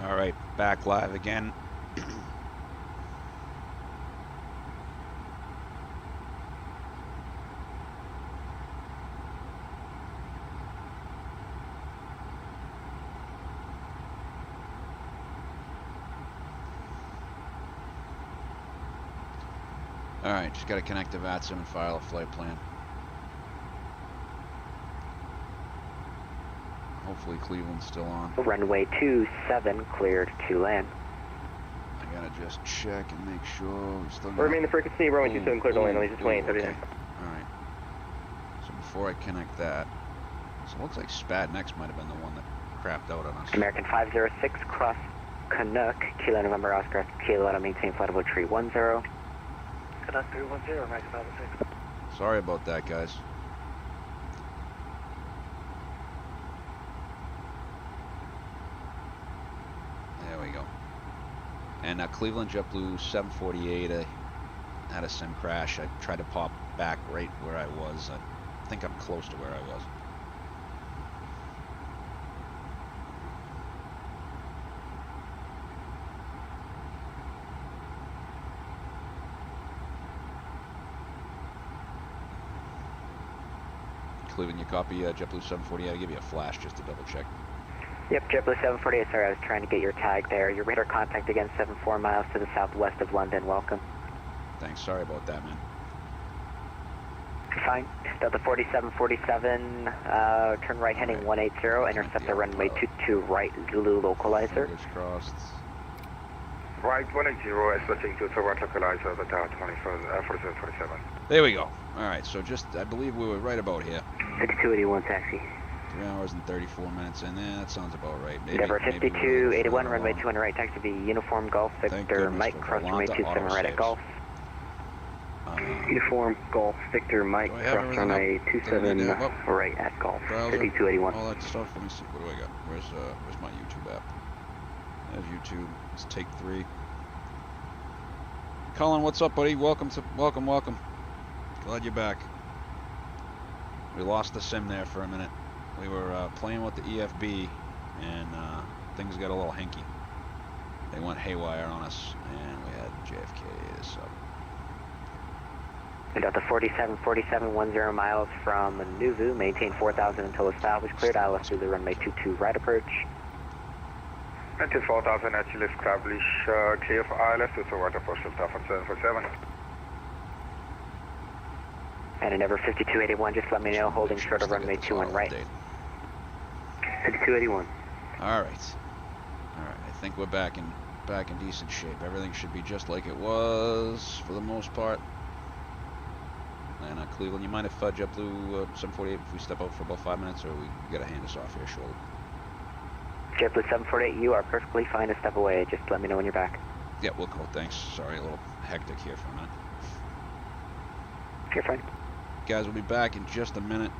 All right, back live again. All right, just got to connect to VATSIM and file a flight plan. Hopefully Cleveland's still on. Runway 27 cleared to land. I gotta just check and make sure we still got... Remain the frequency, runway 27 cleared to land, only just waiting, 39. Okay. Alright. So before I connect that, so it looks like Spat Next might have been the one that crapped out on us. American 506, cross Canuck, Kilo November Oscar, Kilo to maintain flight level 310. Canuck 310, American 506. Sorry about that, guys. There we go. And Cleveland JetBlue 748, I had a sim crash. I tried to pop back right where I was. I think I'm close to where I was. Cleveland, you copy JetBlue 748? I'll give you a flash just to double check. Yep, JetBlue 748, sorry, I was trying to get your tag there. Your radar contact again, 74 miles to the southwest of London, welcome. Thanks, sorry about that, man. Fine. Delta 4747, turn right heading 180, intercept the runway 22 right, Zulu localizer. Fingers crossed. Right 180, switching to Toronto localizer, the Tower 4727. There we go. Alright, so just, I believe we were right about here. 5281 taxi. 3 hours and 34 minutes, and that sounds about right. Maybe, Endeavor maybe 5281, we're runway along. 200 right, taxi be Uniform Golf, Victor goodness Mike, for cross runway Volanta 27 right at autosaves. Golf. Uniform Golf, Victor Mike, Do I have cross everything runway up? 27 Everything up? right at Golf. Browser, 5281. all that stuff. Let me see. What do I got? Where's my YouTube app? There's YouTube. It's Take 3. Colin, what's up, buddy? Welcome. Glad you're back. We lost the sim there for a minute. We were playing with the EFB, and things got a little hinky. They went haywire on us, and we had JFK as sub. Delta 4747, 10 miles from Nuvu, maintain 4000 until established, cleared ILS through the runway 22 right approach. Until 4000, actually established, clear for ILS to Toronto Postal Tower 747. And Endeavor 5281, just let me know, holding short of runway 21 right. 5281. All right. I think we're back in decent shape. Everything should be just like it was for the most part. And Cleveland, you mind if JetBlue 748 if we step out for about 5 minutes, or we gotta hand us off here shortly? JetBlue 748, you are perfectly fine to step away. Just let me know when you're back. Yeah, we'll go. Thanks. Sorry, a little hectic here for a minute. You're fine. Guys, we'll be back in just a minute.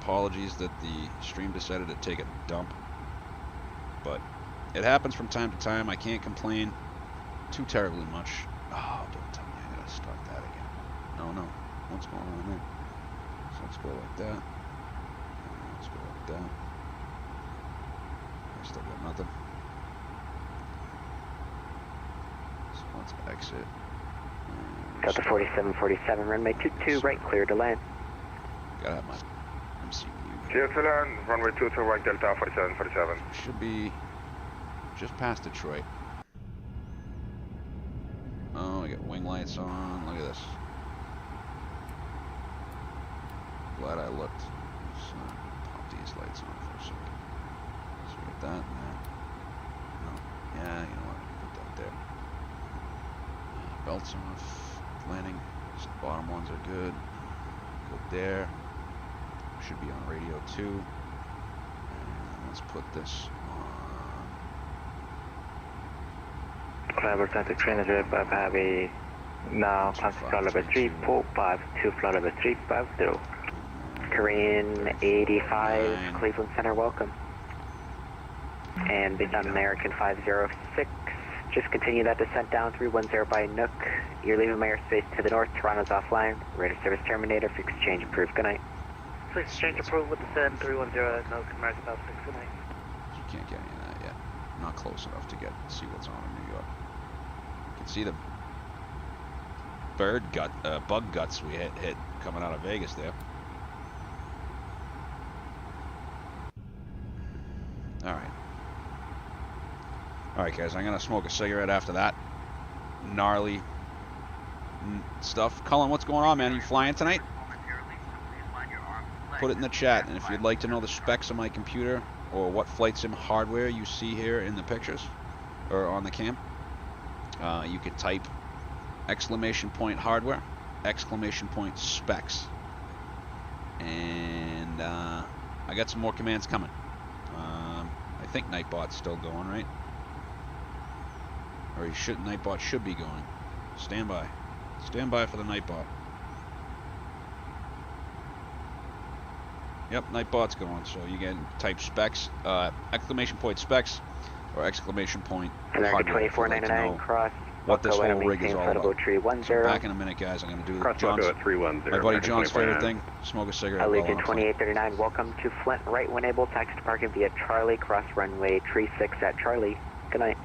Apologies that the stream decided to take a dump, but it happens from time to time. I can't complain too terribly much. Oh, don't tell me I gotta start that again. No. What's going on there? So let's go like that. Let's go like that. I still got nothing. So let's exit. Delta 4747, runway 22 right, clear to land. Gotta have my MCU. Clear to land, runway 22 right, Delta 4747. Should be just past Detroit. Oh, we got wing lights on. Look at this. Glad I looked. Let's pop these lights on for a second. So we got that and that. No. Yeah, you know what? Put that there. Belts off. Landing. So the bottom ones are good. Good there. Should be on radio 2. And let's put this on. Flight level train is read by Baby. Now, classic flight level 345 to flight level 350. Korean 85, Cleveland Center, welcome. And big down American 506, just continue that descent down 310 by Nook. You're leaving my airspace to the north, Toronto's offline. Radar service terminated, for exchange approved, good night. Please exchange approved with descent 310 at Nook, American 506, good night. You can't get any of that yet. not close enough to see what's on in New York. You can see the bug guts we hit coming out of Vegas there. All right, guys, I'm gonna smoke a cigarette after that gnarly stuff. Cullen, what's going on, man? Are you flying tonight? Put it in the chat, and if you'd like to know the specs of my computer or what flight sim hardware you see here in the pictures or on the cam, you could type !hardware, !specs, and I got some more commands coming. I think Nightbot's still going, right? Or Nightbot should be going. Stand by. Stand by for the Nightbot. Yep, Nightbot's going. So you can type specs, !specs, or ! American 2499 cross. What this whole rig is all about. Tree 10. So back in a minute, guys. I'm going to do John's, my buddy John's favorite thing, smoke a cigarette. Lincoln 2839, welcome to Flint. Right when able, taxi to parking via Charlie, cross runway 36 at Charlie. Good night.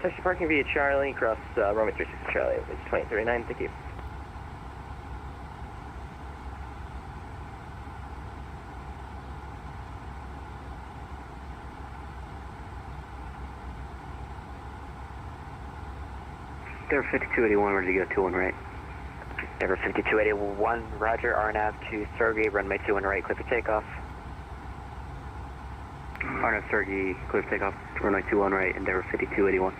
Taxi parking via Charlie, cross runway 36 at Charlie. It's 2839, thank you. Denver 5281, ready to go 21 right. Denver 5281, roger, RNAV to Sergey, runway 21 right, clear for takeoff. RNAV Sergey, clear for takeoff, runway 21 right, and Denver 5281.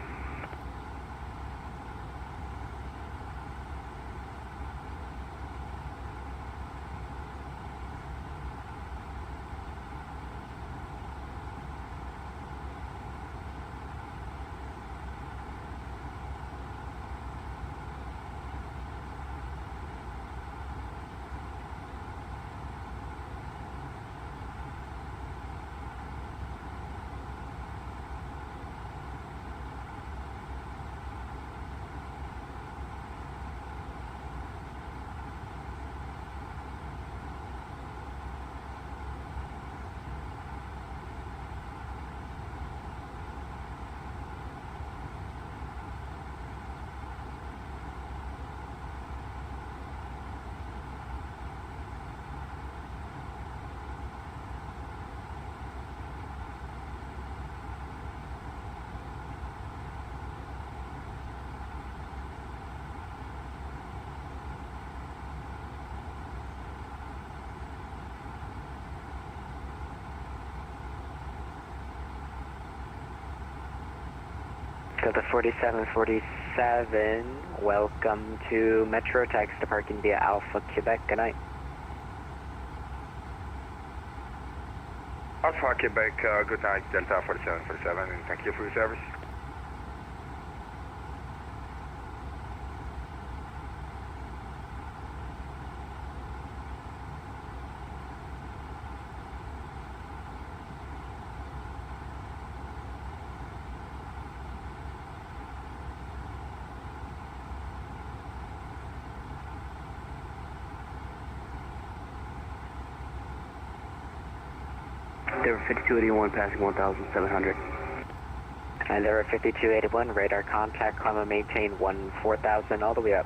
Delta 4747, welcome to Metro, taxi to parking via Alpha, Quebec, good night. Alpha, Quebec, good night, Delta 4747, and thank you for your service. Denver 5281, passing 1,700. And Denver 5281, radar contact, climb and maintain 14,000 all the way up.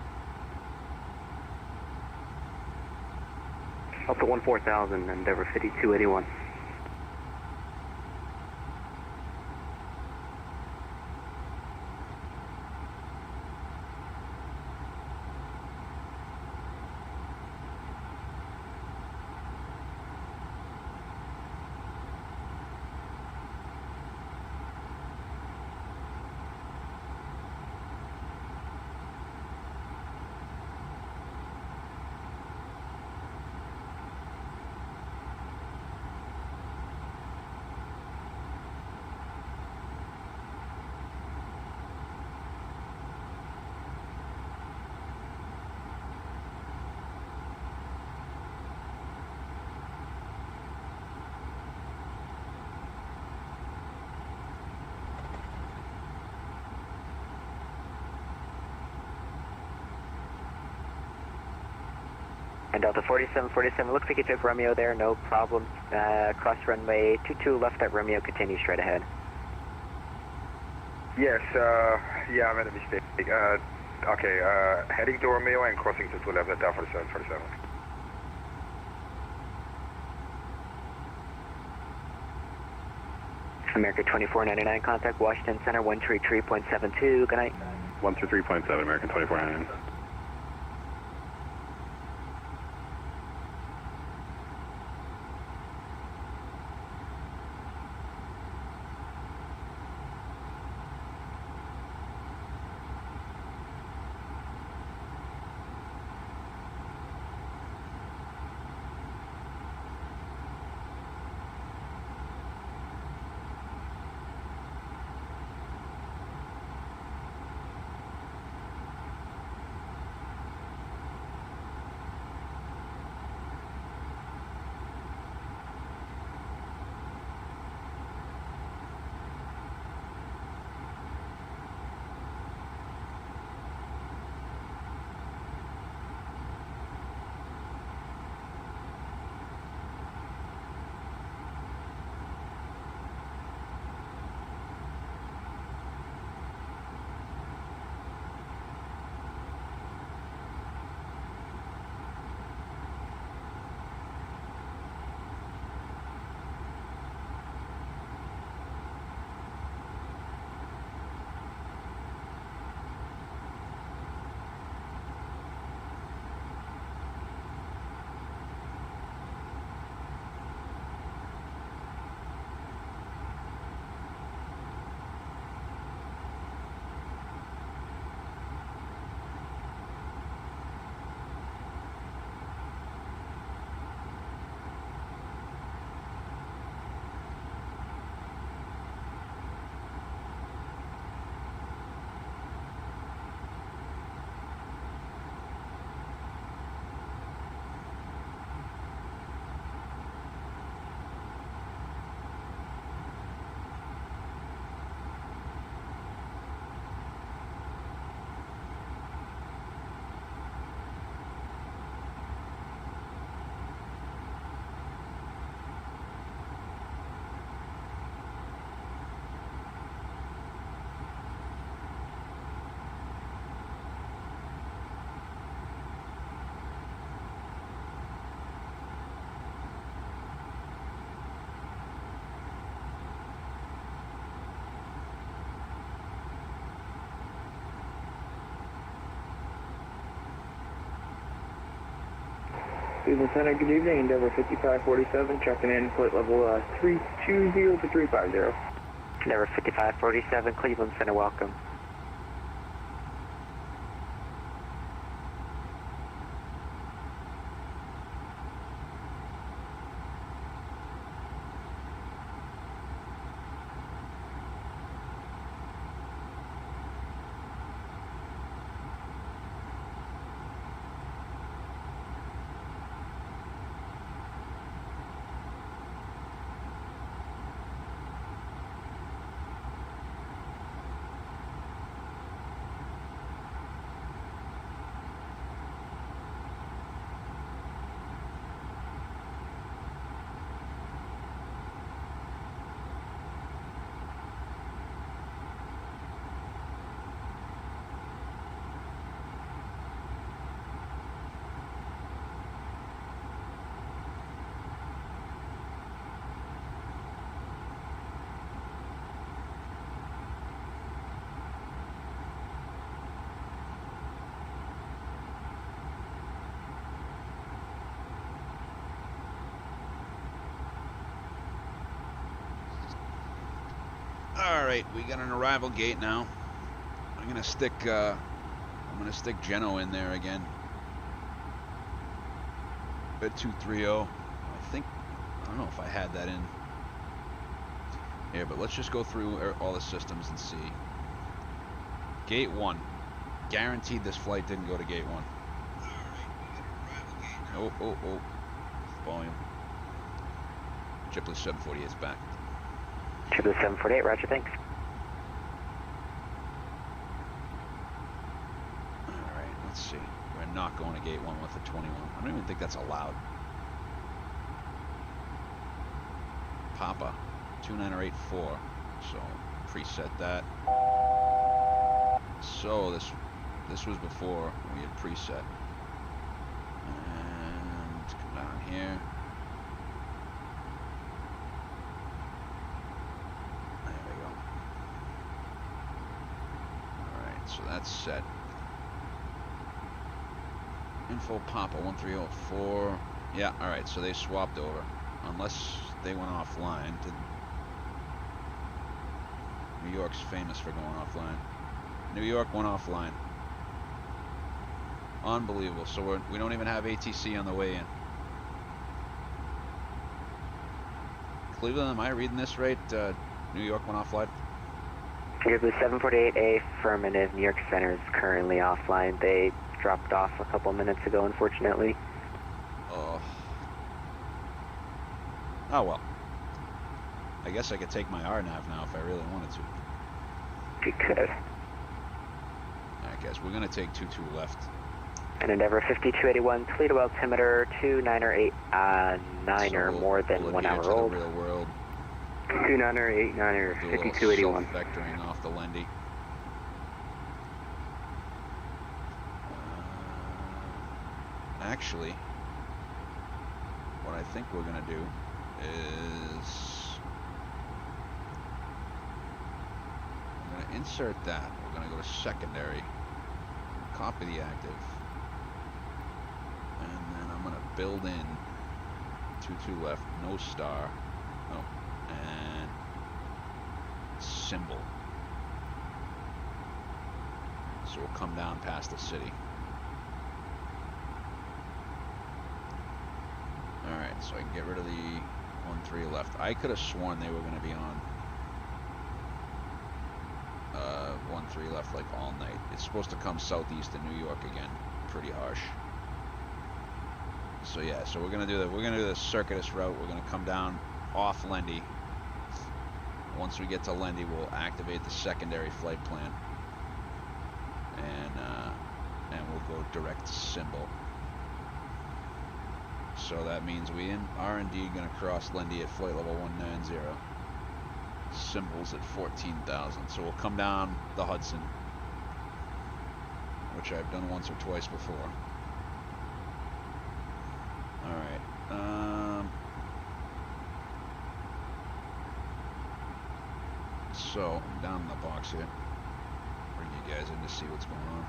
Up to 14,000, and Denver 5281. And Delta 4747, looks like you took Romeo there, no problem. Cross runway 22 left at Romeo, continue straight ahead. Yes, yeah, I made a mistake. Okay, heading to Romeo and crossing to 2 left at Alpha 747. America 2499, contact Washington Center 133.72. Good night. 133.7, American 2499. Cleveland Center, good evening. Endeavor 5547, checking in, flight level 320 to 350. Endeavor 5547, Cleveland Center, welcome. All right, we got an arrival gate now. I'm gonna stick Geno in there again. Bed 230. I don't know if I had that in here, but let's just go through all the systems and see. Gate 1. Guaranteed this flight didn't go to gate 1. All right, we got an arrival gate. Oh. Volume. JBU748 is back. JBU748, roger, thanks. Alright, let's see. We're not going to gate 1 with the 21. I don't even think that's allowed. Papa, 29084. So, preset that. So this was before we had preset. And come down here. There we go. Alright, so that's set. Info Papa 1304. Yeah, alright, so they swapped over. Unless they went offline. New York's famous for going offline. New York went offline. Unbelievable. So we don't even have ATC on the way in. Cleveland, am I reading this right? New York went offline? JBU748 affirmative. New York Center is currently offline. They dropped off a couple minutes ago, unfortunately. Oh well. I guess I could take my RNAV now if I really wanted to. You could. I guess we're gonna take 22 left. And Endeavor 5281, Toledo altimeter 29er 89er, more than 1 hour old. Real world. 29er 89er 5281. Vectoring off the Lendy. Actually, what I think we're gonna do is I'm gonna insert that. We're gonna go to secondary, copy the active, and then I'm gonna build in 22 left, no star, oh, and symbol. So we'll come down past the city. Alright, so I can get rid of the 1-3 left. I could have sworn they were going to be on 1-3 left like all night. It's supposed to come southeast of New York again. Pretty harsh. So yeah, so we're going to do that. We're going to do the circuitous route. We're going to come down off Lendy. Once we get to Lendy, we'll activate the secondary flight plan. And we'll go direct to symbol. So that means we are indeed going to cross Lendy at flight level 190. Symbols at 14,000. So we'll come down the Hudson, which I've done once or twice before. Alright. So I'm down in the box here. Bring you guys in to see what's going on.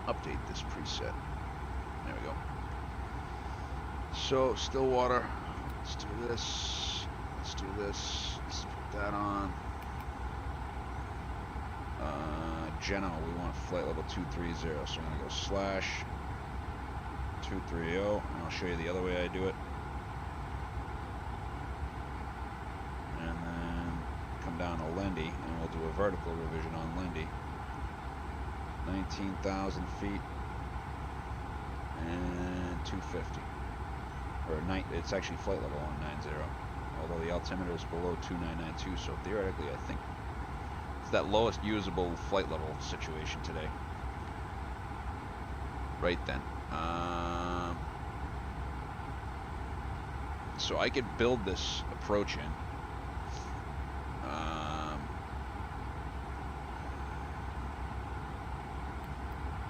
Update this preset. There we go. So Stillwater, let's do this. Let's do this. Let's put that on. Genoa, we want flight level 230. So I'm gonna go /230, and I'll show you the other way I do it. And then come down to Lendy, and we'll do a vertical revision on Lendy. 19,000 feet and 250, or it's actually flight level 190, although the altimeter is below 2992, so theoretically I think it's that lowest usable flight level situation today. Right then, so I could build this approach in.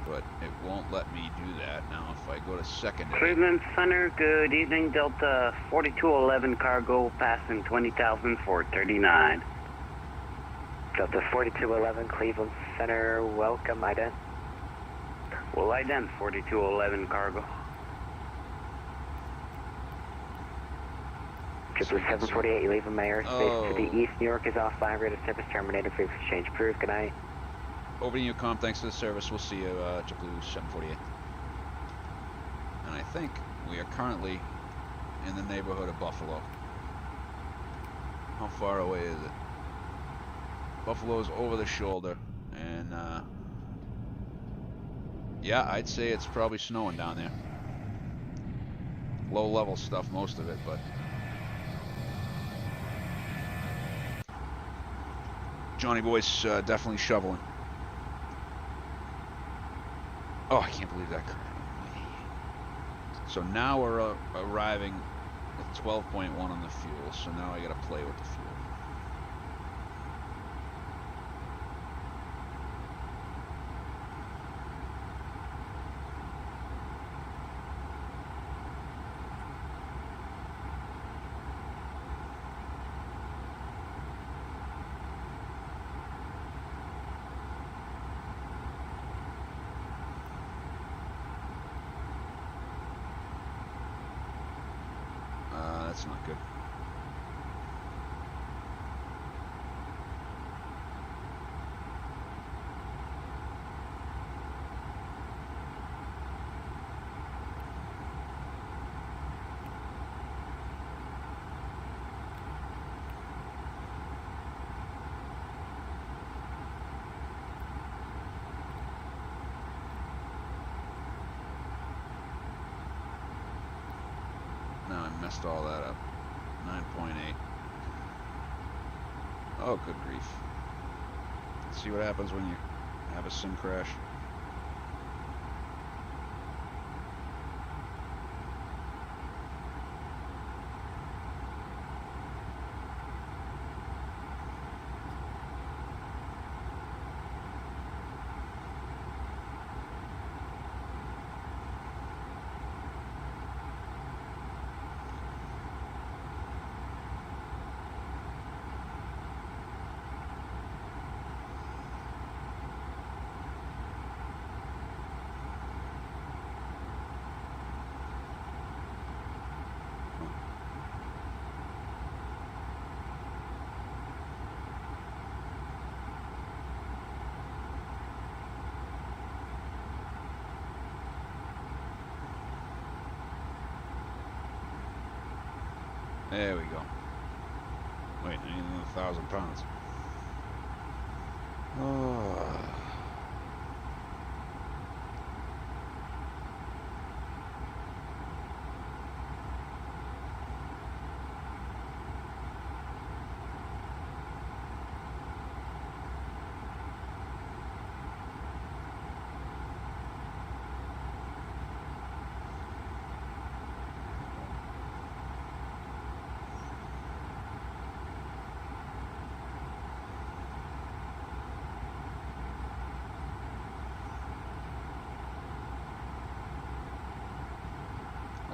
But it won't let me do that now if I go to secondary. Cleveland Center, good evening. Delta 4211 cargo passing 20,000 for 39. Delta 4211 Cleveland Center, welcome, ident. Well, ident 4211 cargo. JBU748, you leaving my airspace to the east. New York is offline, rate of service terminated, frequency change approved. Good night. Over to you, Com. Thanks for the service. We'll see you, JBU748. And I think we are currently in the neighborhood of Buffalo. How far away is it? Buffalo's over the shoulder, and yeah, I'd say it's probably snowing down there. Low level stuff, most of it, but Johnny Boy's definitely shoveling. Oh, I can't believe that. So now we're arriving with 12.1 on the fuel, so now I gotta play with the fuel. That's not good. Now I messed all that up. 9.8. Oh, good grief. See what happens when you have a sim crash? There we go. Wait, I need another 1,000 pounds. Oh.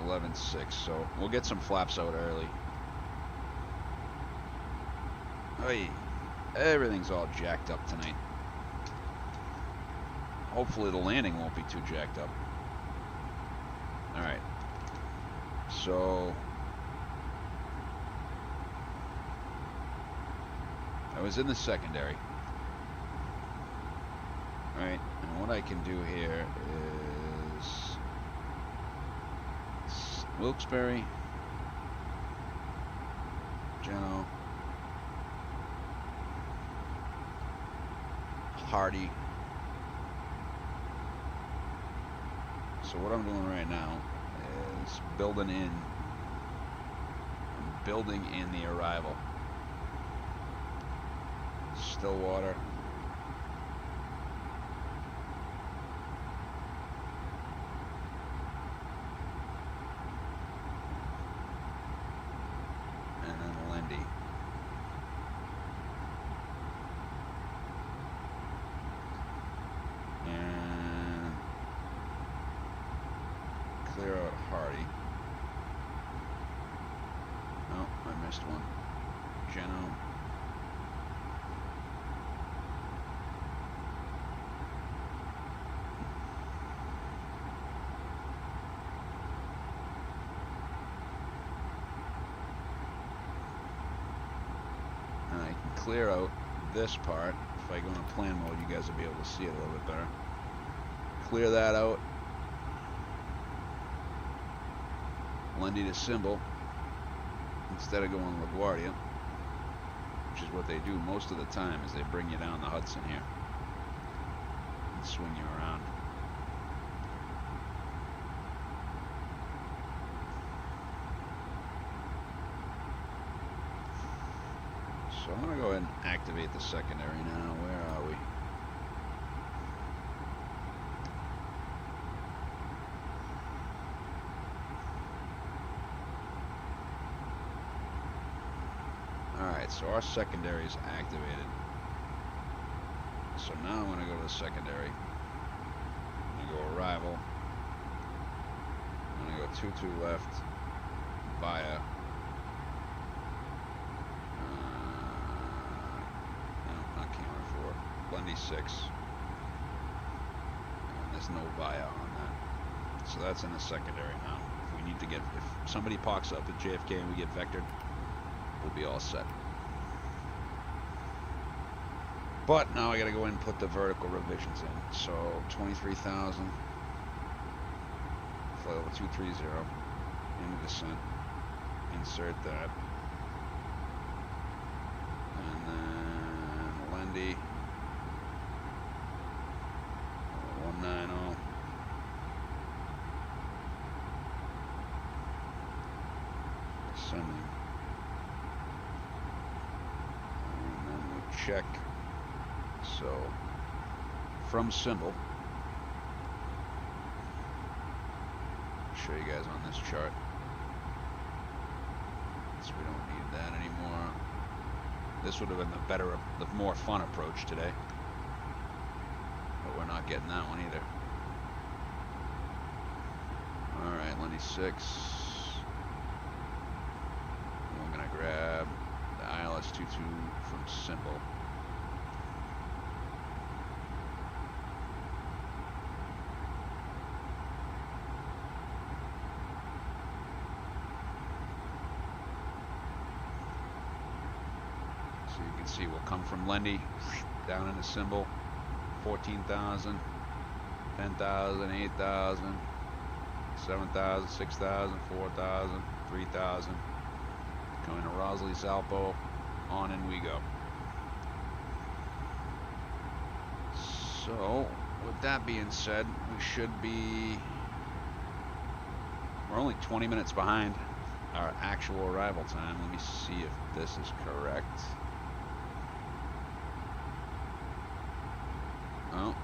.11.6, so we'll get some flaps out early. Hey, everything's all jacked up tonight. Hopefully the landing won't be too jacked up. Alright. So I was in the secondary. Alright, and what I can do here is Wilkes-Barre, Geno, Hardy. So what I'm doing right now is building in the arrival. Stillwater. Clear out Hardy. Oh, I missed one. Geno. And I can clear out this part. If I go into plan mode, you guys will be able to see it a little bit better. Clear that out. Lundy to Symbol instead of going LaGuardia, which is what they do most of the time, is they bring you down the Hudson here and swing you around. So I'm going to go ahead and activate the secondary now. Where are we? Alright, so our secondary is activated. So now I'm going to go to the secondary. I'm going to go arrival. I'm going to go 22 left via. No, not camera 4. Lundy 6. And there's no via on that. So that's in the secondary now. If we need to get, if somebody parks up at JFK and we get vectored, we'll be all set. But now I gotta go in and put the vertical revisions in. So 23,000, flight level 230, into descent, insert that, and then Lendy 190. Ascending. And then we check. So, from symbol, I'll show you guys on this chart. So we don't need that anymore. This would have been the better, the more fun approach today. But we're not getting that one either. Alright, Lenny 6. We're going to grab the ILS-22 from symbol. So you can see we'll come from Lendy down into symbol. 14,000, 10,000, 8,000, 7,000, 6,000, 4,000, 3,000. Going to Rosley Salpo, on and we go. So, with that being said, we should be, we're only 20 minutes behind our actual arrival time. Let me see if this is correct. Oh.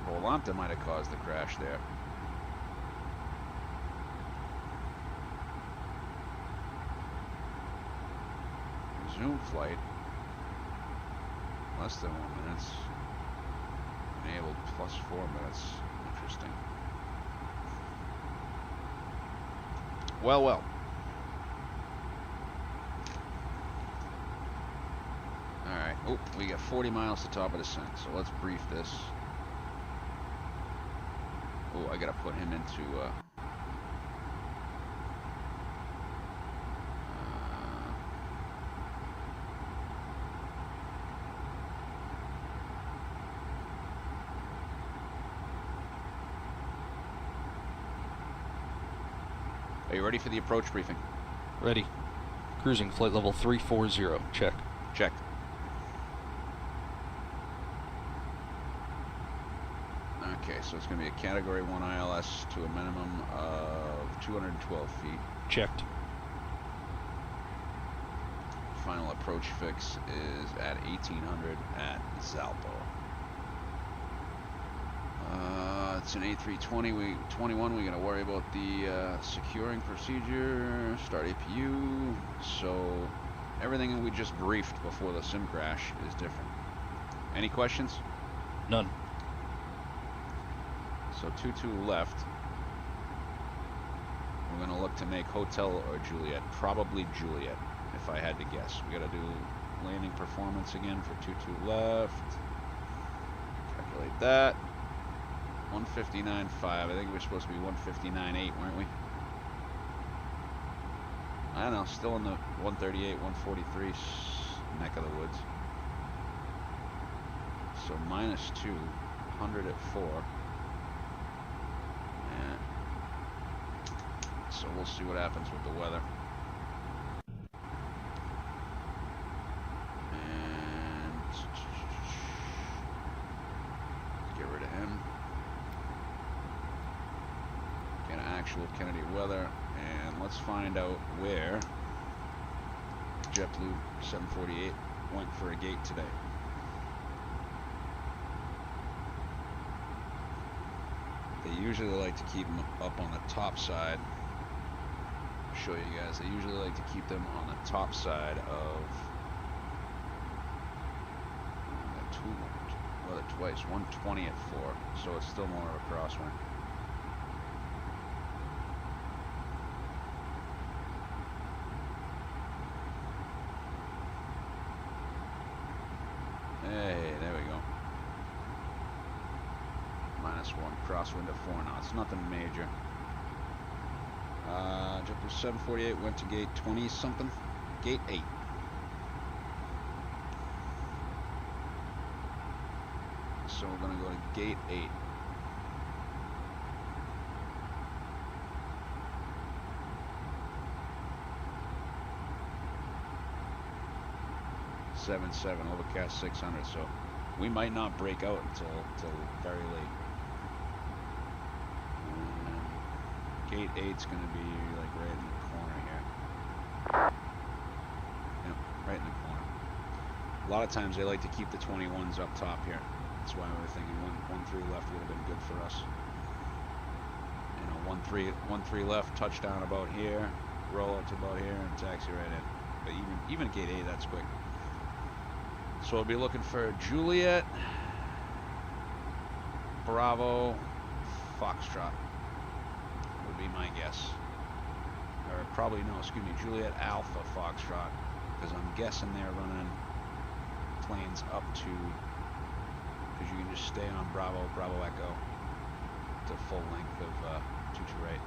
Volanta might have caused the crash there. Resume flight. Less than 1 minute. Enabled plus 4 minutes. Interesting. Well, well. Alright. Oh, we got 40 miles to top of descent, so let's brief this. Oh, I gotta put him into Are you ready for the approach briefing? Ready. Cruising flight level 340. Check. Check. Okay, so it's going to be a Category 1 ILS to a minimum of 212 feet. Checked. Final approach fix is at 1800 at Zalpo. It's an A320. 21. We're going to worry about the securing procedure. Start APU. So everything we just briefed before the sim crash is different. Any questions? None. So 22 left. We're going to look to make Hotel or Juliet. Probably Juliet, if I had to guess. We got to do landing performance again for 22 left. Calculate that. 159.5. I think we're supposed to be 159.8, weren't we? I don't know. Still in the 138, 143 neck of the woods. So -2, 100 at 4. And so we'll see what happens with the weather. And get rid of him. Get an actual Kennedy weather, and let's find out where JetBlue 748 went for a gate today. They usually like to keep them up on the top side, show you guys. I usually like to keep them on the top side of twice, 120 at 4, so it's still more of a crosswind. Hey, there we go. -1, crosswind of 4 knots, nothing major. JBU748 went to gate 20 something, gate 8. So we're going to go to gate 8. .77, overcast 600, so we might not break out until very late. And gate 8's going to be like right in the corner here. Yep, right in the corner. A lot of times they like to keep the 21s up top here. That's why we were thinking 1-3 left would have been good for us. You know, 1-3 left, touchdown about here, roll out to about here, and taxi right in. But even at gate 8, that's quick. So we'll be looking for Juliet, Bravo, Foxtrot would be my guess. Or probably, no, excuse me, Juliet, Alpha, Foxtrot, because I'm guessing they're running planes up to, because you can just stay on Bravo, Bravo Echo to full length of 22 right.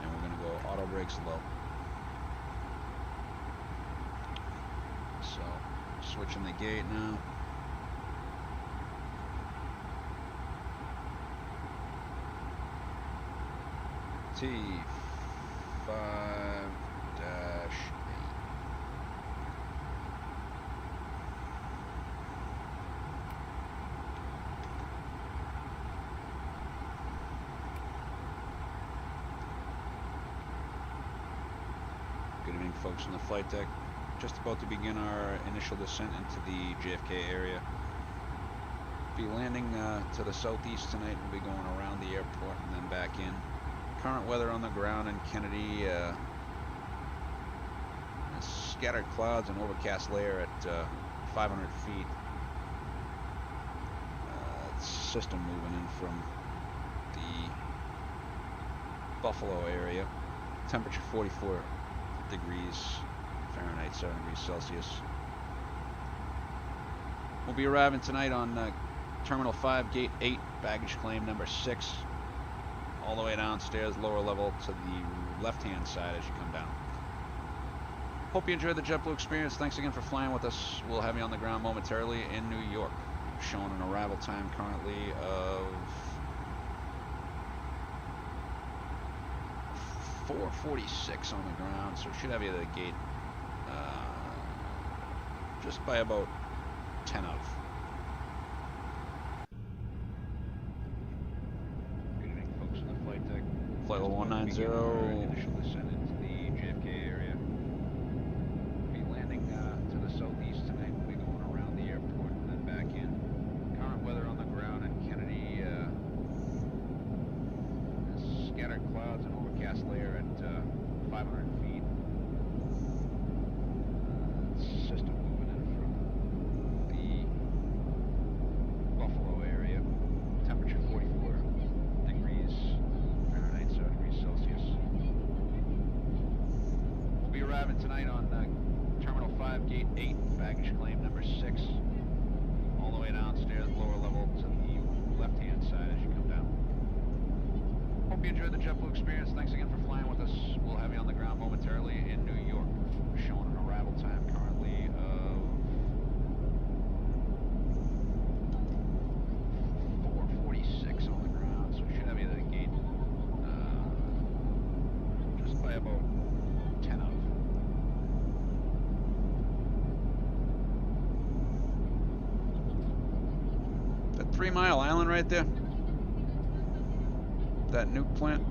And we're going to go auto brakes low. So, switching the gate now. T5-8. Good evening, folks on the flight deck. Just about to begin our initial descent into the JFK area. Be landing to the southeast tonight. We'll be going around the airport and then back in. Current weather on the ground in Kennedy, scattered clouds and overcast layer at 500 feet. System moving in from the Buffalo area. Temperature 44 degrees Fahrenheit, 7 degrees Celsius. We'll be arriving tonight on Terminal 5, Gate 8, baggage claim number 6, all the way downstairs, lower level to the left-hand side as you come down. Hope you enjoyed the JetBlue experience. Thanks again for flying with us. We'll have you on the ground momentarily in New York. Showing an arrival time currently of 4:46 on the ground, so should have you at the gate just by about 10 of. Good evening, folks on the flight deck. Flight level 190. Initial descent into the JFK area. Be landing to the southeast tonight. We'll be going around the airport and then back in. Current weather on the ground in Kennedy. Scattered clouds and overcast layer at 500 feet. System moving in from the Buffalo area. Temperature 44 degrees Fahrenheit, 7 degrees Celsius. We'll be arriving tonight on Terminal 5, Gate 8, baggage claim number 6. All the way downstairs, lower level to the left-hand side as you come down. Hope you enjoyed the JetBlue experience. Thanks again for flying with us. We'll have you on the ground momentarily in New York. We're showing an arrival time currently of 4:46 on the ground, so we should have you at the gate just by about 10 of. That 3 Mile Island right there? That nuke plant?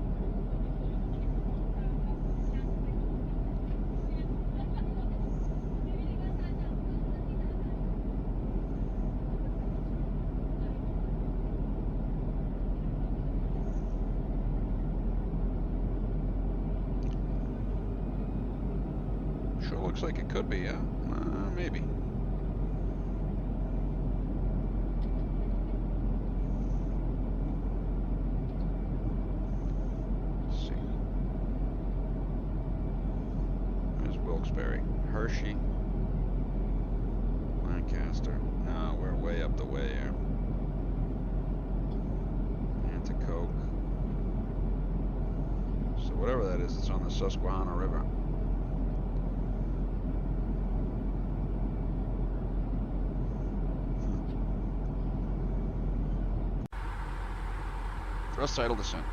looks like it could be, yeah. Maybe. Let's see. There's Wilkes-Barre. Hershey. Lancaster. No, we're way up the way here. Anticoke. So whatever that is, it's on the Susquehanna River. Thrust tidal descent.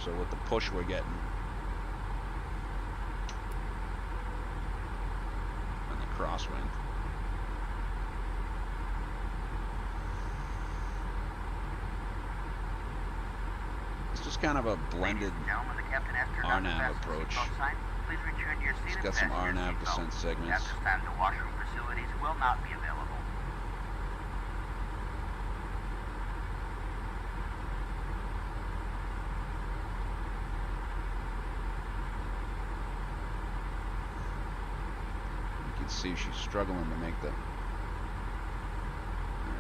So with the push we're getting and the crosswind, it's just kind of a blended RNAV approach. It's got some RNAV descent segments. At this time, the washroom facilities will not be available. See, she's struggling to make the.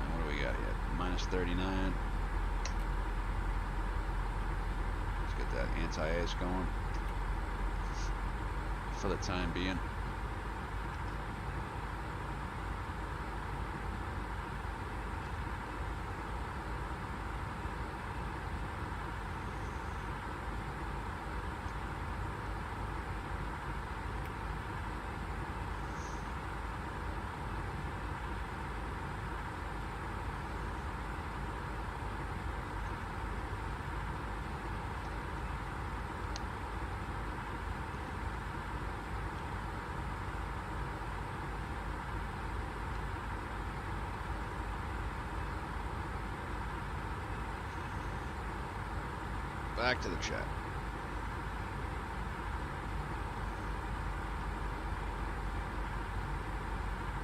What do we got here? Minus 39. Let's get that anti-ice going for the time being. Back to the chat.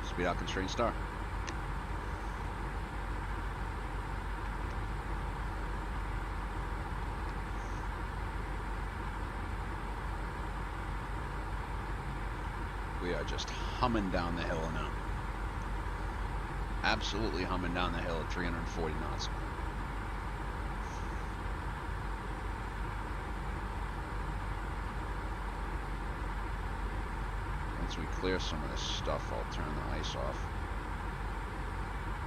Speed out constraint star. We are just humming down the hill now. Absolutely humming down the hill at 340 knots. Once we clear some of this stuff, I'll turn the ice off.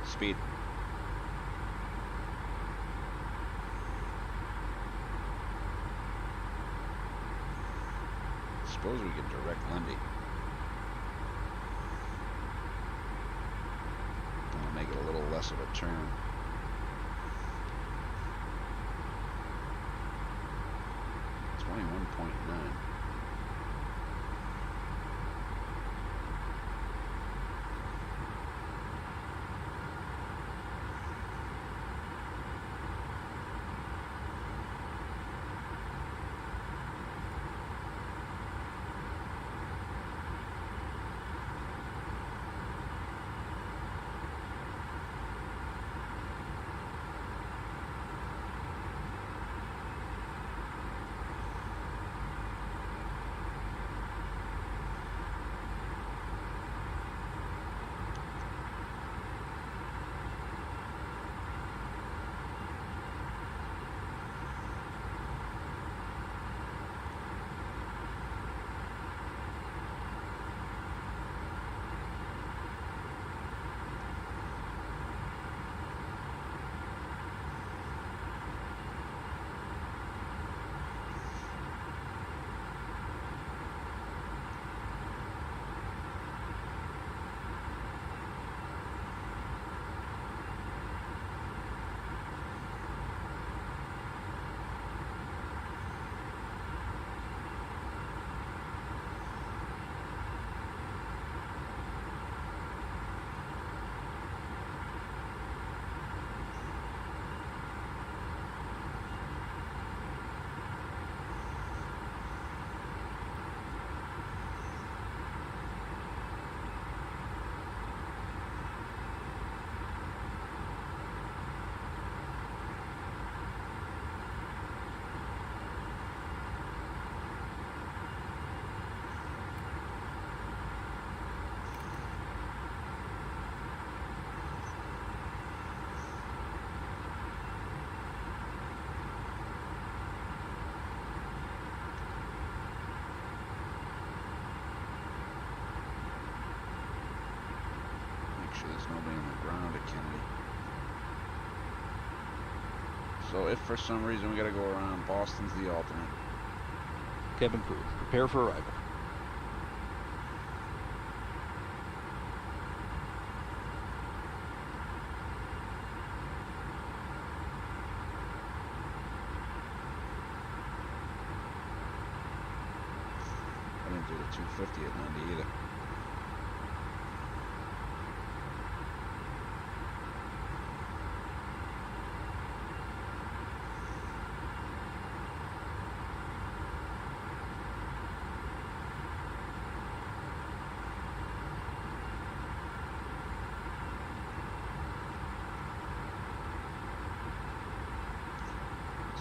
Speed. Suppose we can direct Lindy. That'll make it a little less of a turn. .9. There's nobody on the ground at Kennedy. So if for some reason we gotta go around, Boston's the alternate. Cabin crew, prepare for arrival. I didn't do the 250 at 90 either.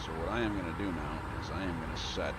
So what I am going to do now is I am going to set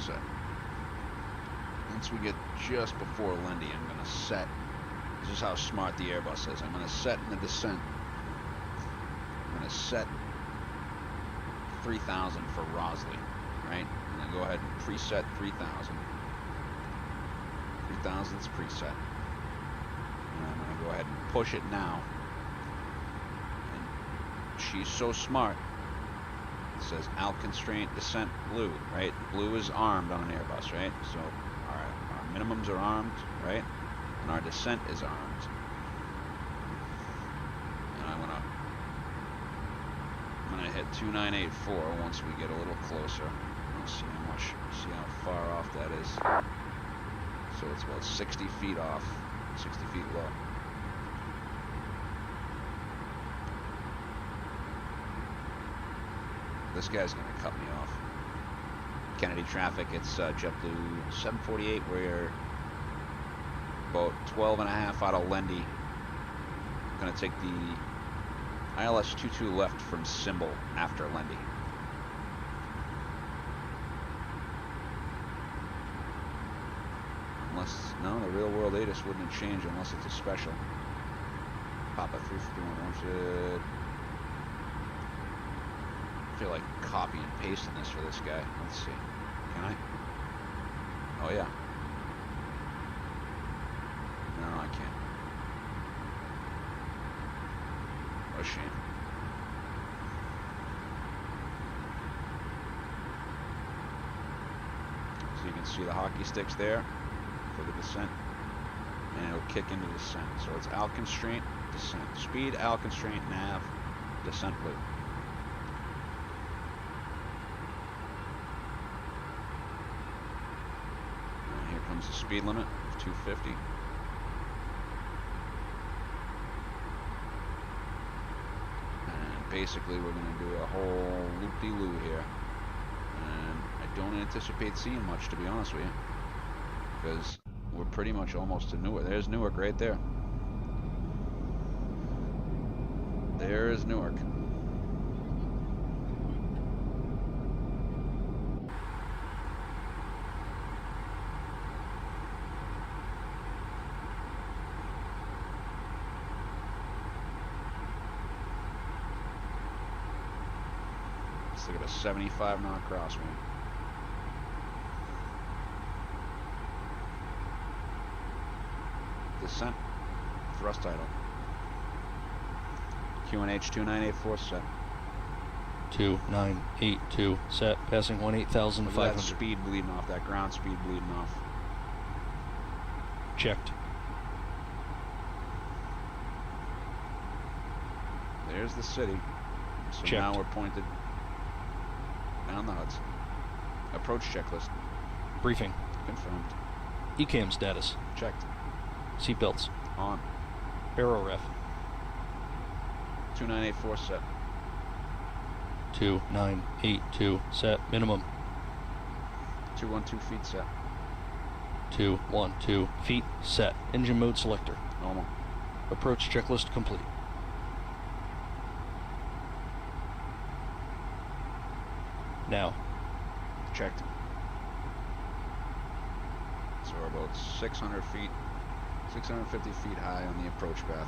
set. Once we get just before Lindy, I'm going to set. This is how smart the Airbus is. I'm going to set in the descent. I'm going to set 3,000 for Rosley, right? And then go ahead and preset 3,000. 3,000's preset. And I'm going to go ahead and push it now. And she's so smart. It says out constraint descent blue, right? Blue is armed on an Airbus, right? So our minimums are armed, right? And our descent is armed. And I'm gonna hit 2984 once we get a little closer. We'll see how far off that is. So it's about 60 feet off, 60 feet low. This guy's going to cut me off. Kennedy traffic, it's JetBlue 748. We're about 12 and a half out of Lendy. Going to take the ILS-22 left from Symbol after Lendy. Unless, no, the real world ATIS wouldn't have changed unless it's a special. Papa 351 1 I feel like copy and pasting this for this guy. Let's see. Can I? Oh yeah. No, I can't. What a shame. So you can see the hockey sticks there for the descent. And it'll kick into descent. So it's out constraint, descent. Speed, out constraint, nav, descent blue. The speed limit of 250. And basically we're going to do a whole loop-de-loo here. And I don't anticipate seeing much, to be honest with you. Because we're pretty much almost to Newark. There's Newark right there. There's Newark. Look at a 75 knot crosswind. Descent, thrust idle. QNH 2984 set. 2982 set, passing 18,500. That speed bleeding off, that ground speed bleeding off. Checked. There's the city. So Checked. Now we're pointed down the Hudson. Approach checklist. Briefing. Confirmed. ECAM status. Checked. Seatbelts. On. Aero ref. 2984 set. 2982, set, minimum. 212 feet set. 212 feet, set. Engine mode selector. Normal. Approach checklist complete. Now. Checked. So we're about 600 feet, 650 feet high on the approach path.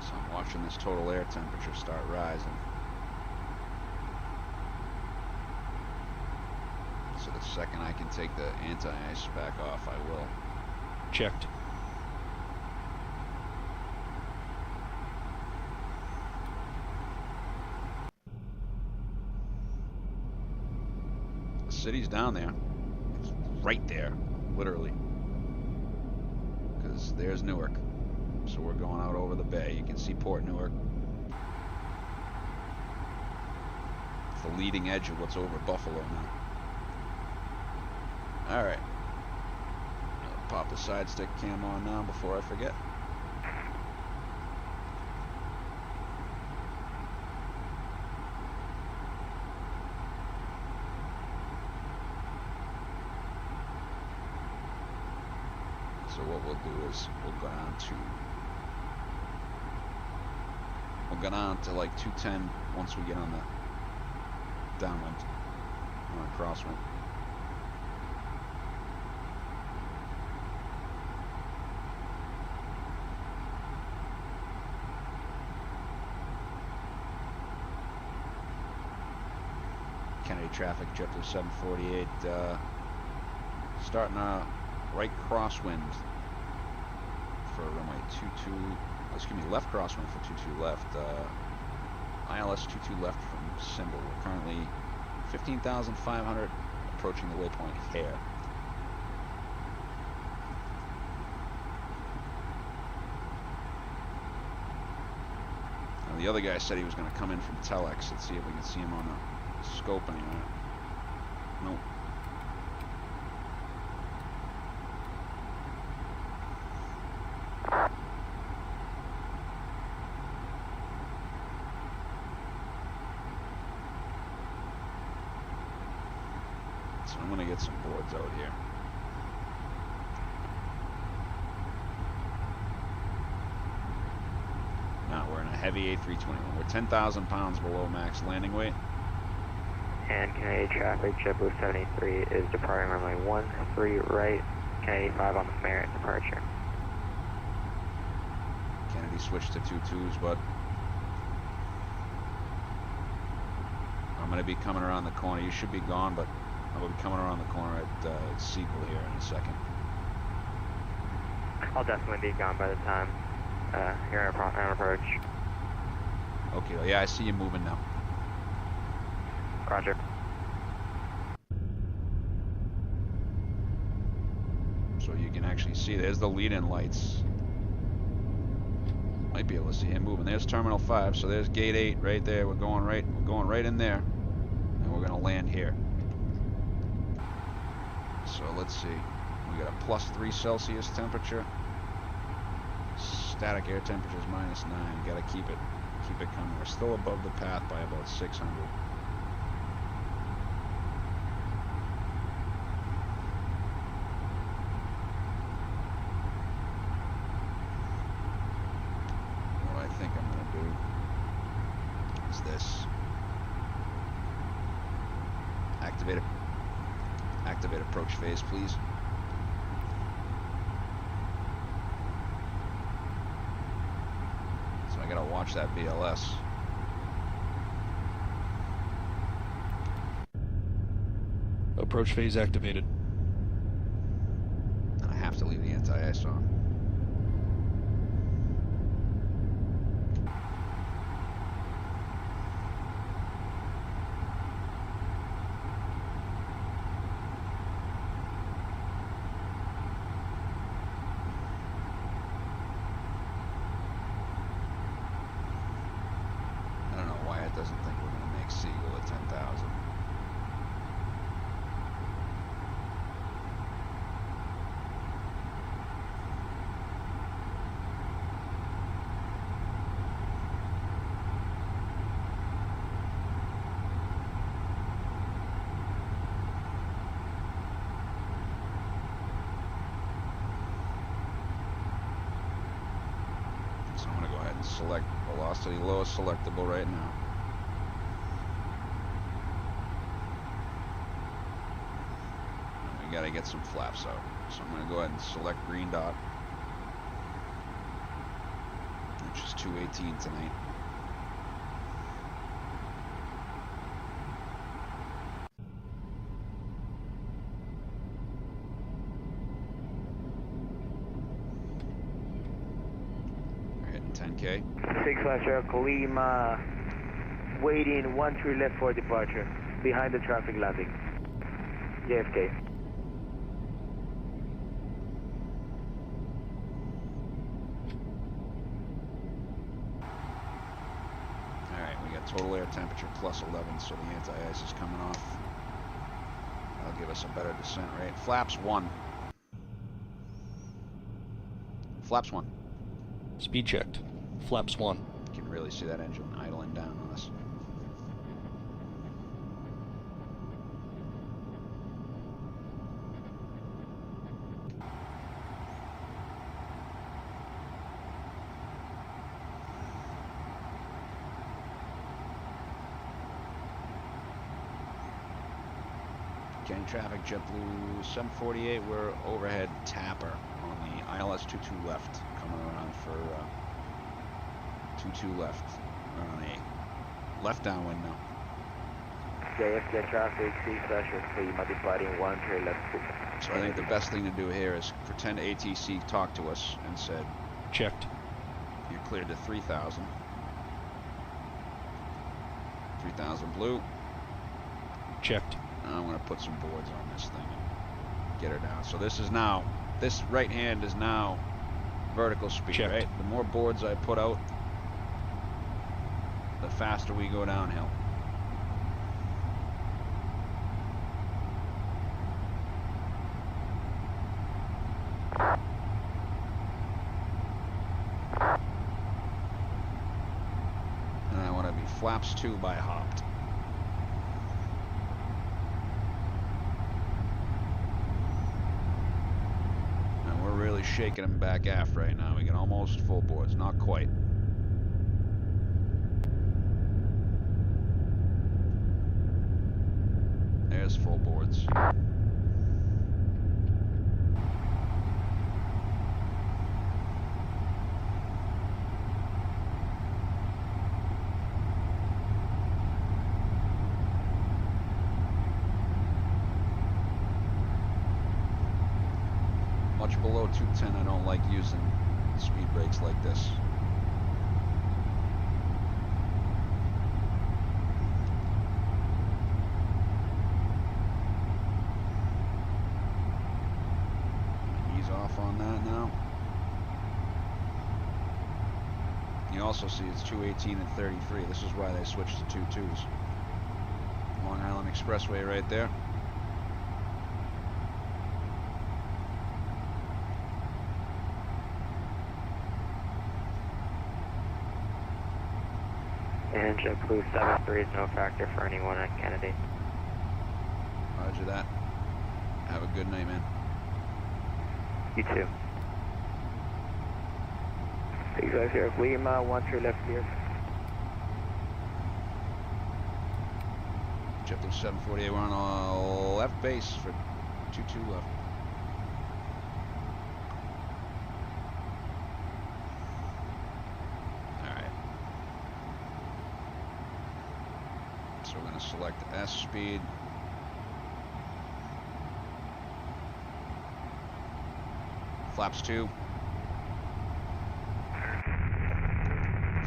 So I'm watching this total air temperature start rising. So the second I can take the anti-ice back off, I will. Checked. The city's down there. It's right there, literally. Because there's Newark. So we're going out over the bay. You can see Port Newark. It's the leading edge of what's over Buffalo now. Alright. Pop the side stick cam on now before I forget. So what we'll do is we'll go down to like 210 once we get on the downwind, on a crosswind. Kennedy traffic, JetBlue 748, starting a right crosswind for runway 22, excuse me, left crosswind for 22 left, ILS 22 left from Symbol. We're currently 15,500, approaching the waypoint Hare. Now the other guy said he was going to come in from Telex. Let's see if we can see him on the scope anywhere. Nope. So I'm going to get some boards out here. Now we're in a heavy A321. We're 10,000 pounds below max landing weight. And Kennedy traffic, JetBlue 783 is departing runway 13 right, Kennedy 5 on the Merritt departure. Kennedy switched to 2-2s, but I'm going to be coming around the corner. You should be gone, but I will be coming around the corner at Siegel here in a second. I'll definitely be gone by the time you're on approach. Okay, yeah, I see you moving now. Roger. So you can actually see, there's the lead-in lights. Might be able to see him moving. There's Terminal 5, so there's Gate 8 right there. We're going right in there, and we're gonna land here. So let's see. We got a +3 Celsius temperature. Static air temperature is -9. Gotta keep it coming. We're still above the path by about 600. What I think I'm gonna do is this. Activate approach phase, please. So I gotta watch that VLS. Approach phase activated. And I have to leave the anti-ice on. Doesn't think we're going to make Siegel at 10,000. ahead and select velocity lowest selectable right now. And we got to get some flaps out. So I'm going to go ahead and select green dot, which is 218 tonight. We're hitting 10K. 6 Lima, waiting 13 left for departure, behind the traffic landing. JFK. Total air temperature plus 11, so the anti-ice is coming off. That'll give us a better descent rate. Flaps 1. Flaps 1. Speed checked. Flaps 1. You can really see that engine idling down on us. Getting traffic, JetBlue 748, we're overhead Tapper on the ILS-22 left, coming around for 22 left, we're on a left downwind now. JFK traffic, 6 Lima departing 13 left. So I think the best thing to do here is pretend ATC talked to us and said, checked. You're cleared to 3,000. 3,000 blue. Checked. I'm going to put some boards on this thing and get her down. So this is now, this right hand is now vertical speed, checked. Right? The more boards I put out, the faster we go downhill. And I want to be flaps 2 by hopped. Really shaking them back aft right now. We get almost full boards, not quite. There's full boards. Much below 210, I don't like using speed brakes like this. Ease off on that now. You also see it's 218 and 33. This is why they switched to 2.2s. Long Island Expressway right there. And JetBlue 73 is no factor for anyone at Kennedy. Roger that. Have a good night, man. You too. 6 Lima, 13 left clear. JetBlue 748, we're on a left base for 22 left. So we're going to select S speed. Flaps 2.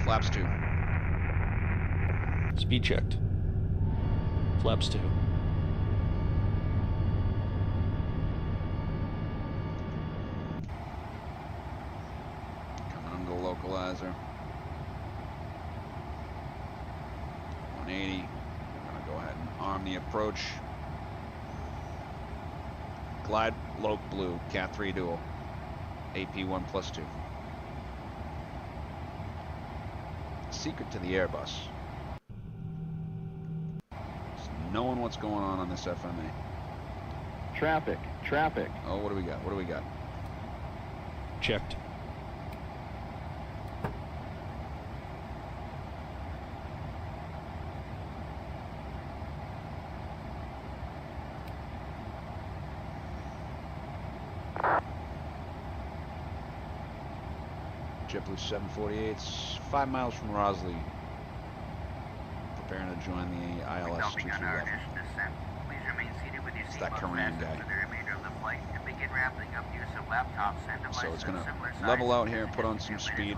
Flaps 2. Speed checked. Flaps 2. Coming under the localizer. 180. Go ahead and arm the approach. Glide Loc Blue, Cat 3 Dual, AP1 plus 2. Secret to the Airbus is knowing what's going on this FMA. Traffic. Oh, what do we got? What do we got? Checked. JetBlue 748's 5 miles from Rosley. Preparing to join the ILS 2211. It's that Korean guy. So it's going to level out here and put on some speed.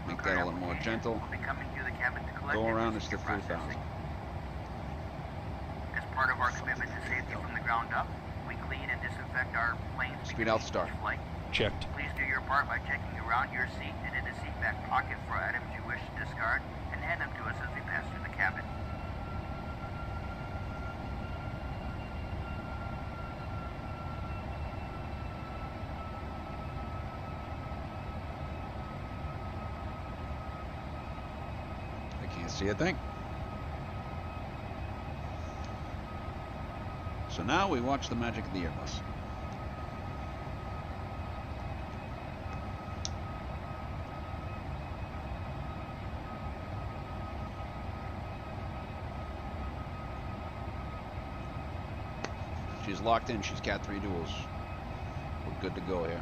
Make that a little more gentle. Go around is the 3,000. As part of our commitment to safety from the ground up, we clean and disinfect our planes. Speed out start. Checked. Please do your part by checking around your seat and in the seat back pocket for items you wish to discard and hand them to us as we pass through the cabin. I can't see a thing. So now we watch the magic of the Airbus. She's locked in. She's Cat 3 duals. We're good to go here.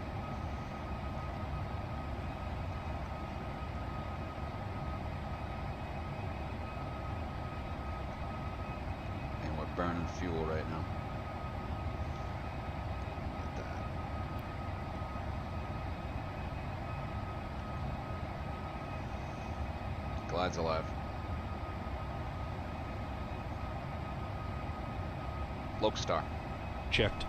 And we're burning fuel right now. Get that. Glide's alive. Lokestar. Checked.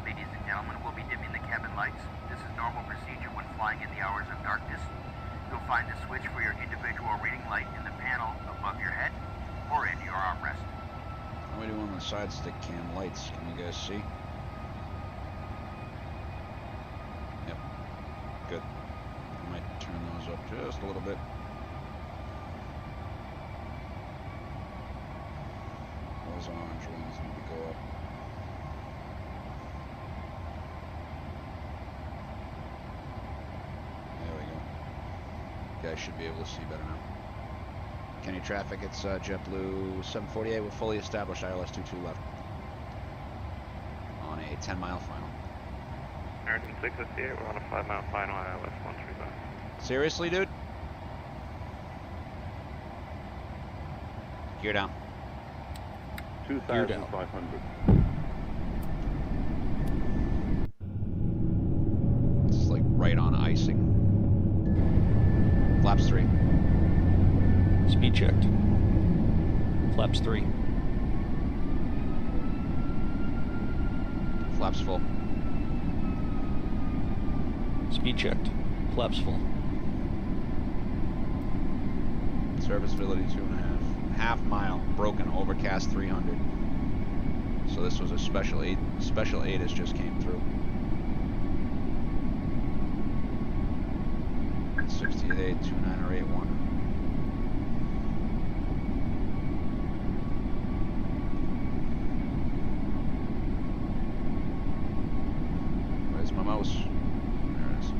Ladies and gentlemen, we'll be dimming the cabin lights. This is normal procedure when flying in the hours of darkness. You'll find the switch for your individual reading light in the panel above your head or in your armrest. How are we doing on the side stick cam lights? Can you guys see? Yep. Good. I might turn those up just a little bit. Those orange ones need to go up. There we go. You guys should be able to see better now. Kenny traffic, it's JetBlue 748 with fully established ILS 22 left. On a 10-mile final. American 658, we're on a 5-mile final ILS 135. Seriously, dude? Gear down. 2,500. It's like right on icing. Flaps 3. Speed checked. Flaps 3. Flaps full. Speed checked. Flaps full. Serviceability 2.5. Half mile. Broken. Overcast 300. So this was a special 8. Special 8 has just came through. 68, 29 or 81. Where's my mouse? There it is.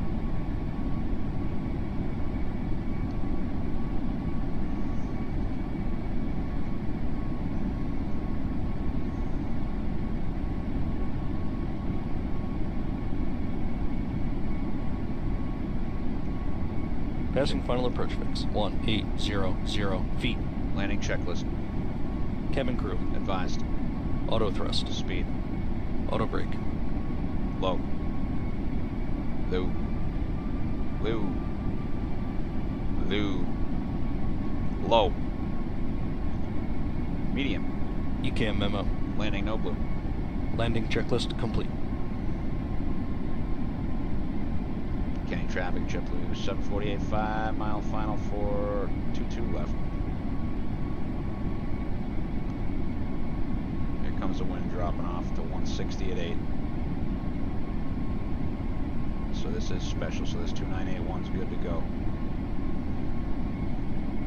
Passing final approach fix. 1800 feet. Landing checklist. Cabin crew. Advised. Auto thrust. Speed. Auto brake. Low. Low. Low. Low. Low. Medium. ECAM memo. Landing no blue. Landing checklist complete. Kenny traffic, JetBlue 748, 5-mile final for 22 left. Here comes the wind dropping off to 160 at 8. So this is special, so this 2981's good to go.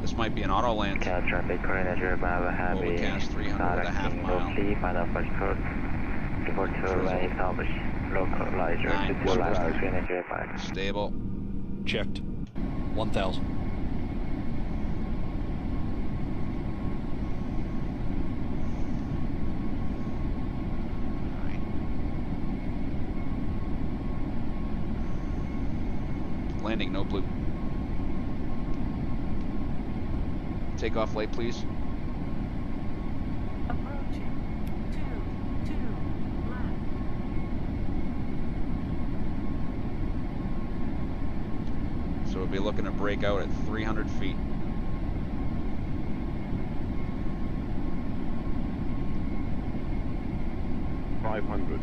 This might be an auto land. Traffic, Overcast 300 with a half mile. Stable. Checked. 1000. Landing, no blue. Takeoff light, please. Approaching. 2 left. So we'll be looking to break out at 300 feet.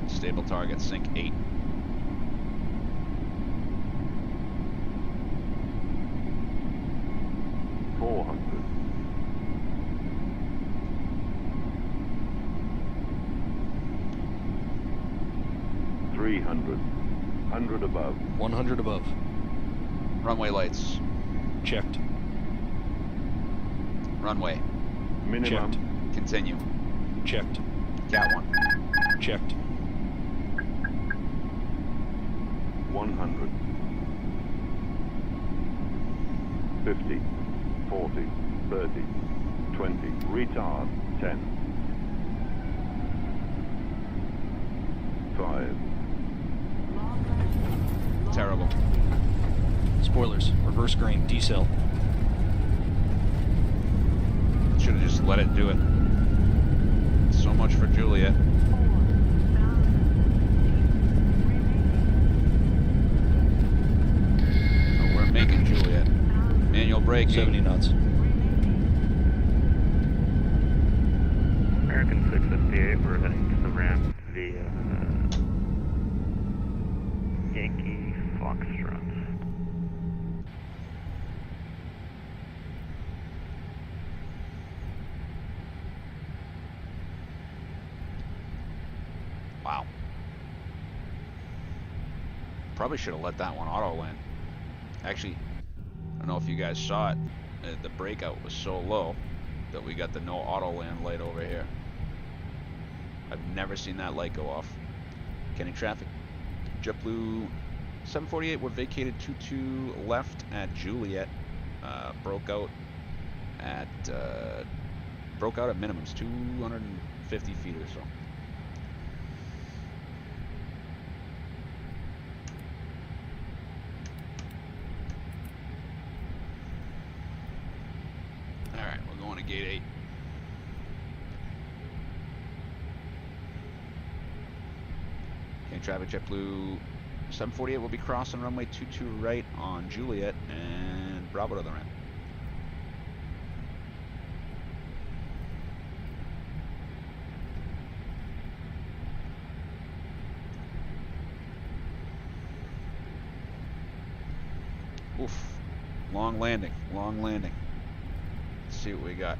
Stable target, sync 8. Above. 100 above. Runway lights. Checked. Runway. Minimum. Checked. Continue. Checked. Cat 1. Checked. 100. 50. 40. 30. 20. Retard. 10. 5. Terrible. Spoilers. Reverse grain. Decel. Should have just let it do it. So much for Juliet. Oh, we're making Juliet. Manual braking. 70 knots. American 658, we're heading to the ramp via Yankee Foxtrot. Wow. Probably should have let that one auto land. Actually, I don't know if you guys saw it. The breakout was so low that we got the no auto land light over here. I've never seen that light go off. Kenny traffic. JetBlue 748, we're vacated 22 left at Juliet. Broke out at minimums, 250 feet or so. Alright, we're going to gate 8. Okay, traffic JetBlue 748 will be crossing runway 22 right on Juliet and Bravo to the ramp. Oof. Long landing, long landing. Let's see what we got.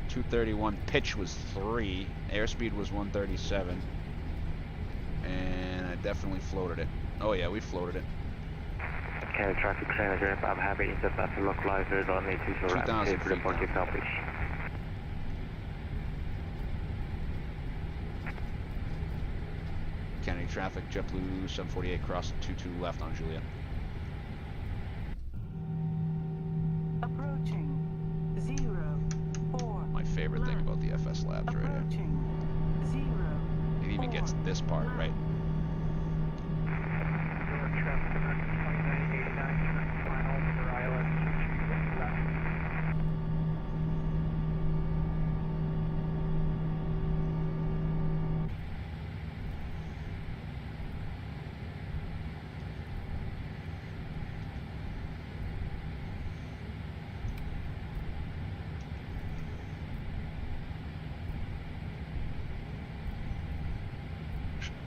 .231, pitch was 3, airspeed was 137, and I definitely floated it. Oh yeah, we floated it. Okay, traffic manager, I'm happy to set that localizer on the 2,000 feet report down. yourself, please. Kennedy traffic, JetBlue 748 cross 22 left on Juliet. Approaching 0-4. My favorite thing about the FS labs right here. Approaching 0. It even gets this part right.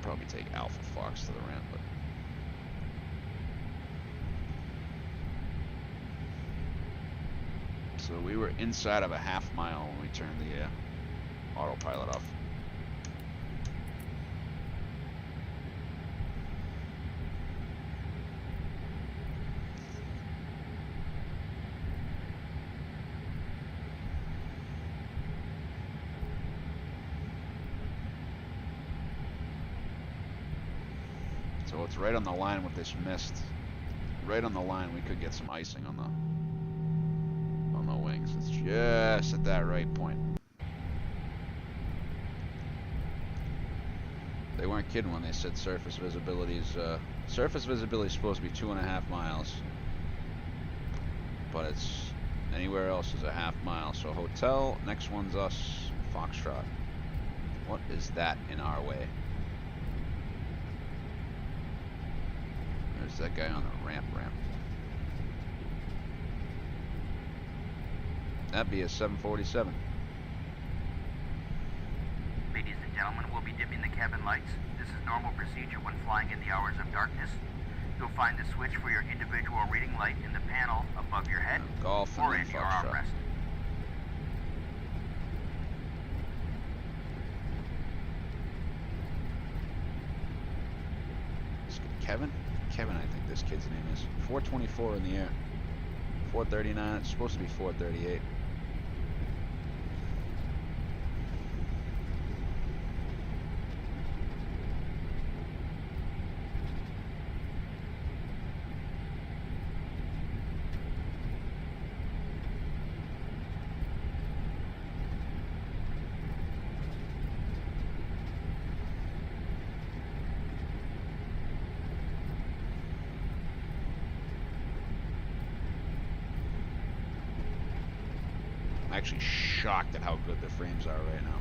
Probably take Alpha Fox to the ramp, but so we were inside of a half mile when we turned the autopilot off. So it's right on the line with this mist. Right on the line, we could get some icing on the wings. It's just at that right point. They weren't kidding when they said surface visibility is supposed to be 2.5 miles, but it's anywhere else is a half mile. So hotel, next one's us, Foxtrot. What is that in our way? There's that guy on the ramp. That'd be a 747. Ladies and gentlemen, we'll be dimming the cabin lights. This is normal procedure when flying in the hours of darkness. You'll find the switch for your individual reading light in the panel above your head Golf or and in your Foxtrot. armrest. Kevin, I think this kid's name is. 424 in the air. 439, it's supposed to be 438. I'm actually shocked at how good the frames are right now.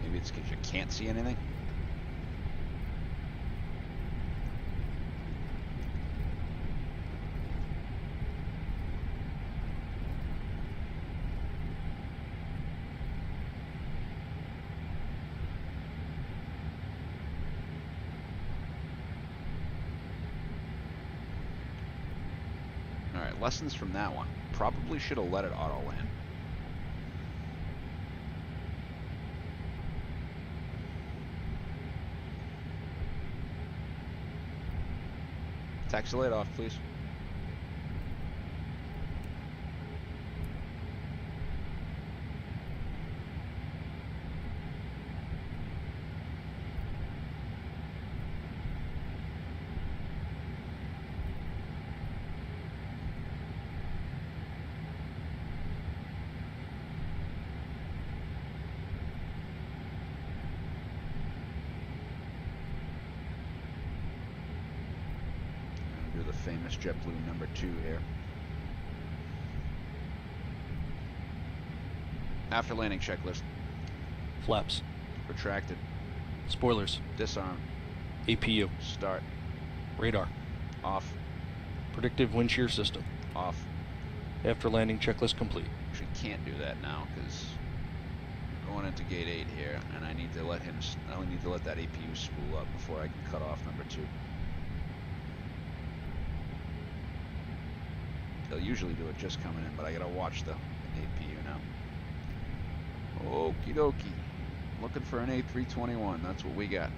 Maybe it's because you can't see anything. Alright, lessons from that one. Probably should have let it auto land. Taxi light off, please. Do the famous JetBlue number 2 here. After landing checklist. Flaps. Retracted. Spoilers. Disarm. APU. Start. Radar. Off. Predictive wind shear system. Off. After landing checklist complete. Actually can't do that now because going into gate 8 here, and I need to let him. I only need to let that APU spool up before I can cut off number 2. They'll usually do it just coming in, but I gotta watch the APU now. Okie dokie. Looking for an A321. That's what we got.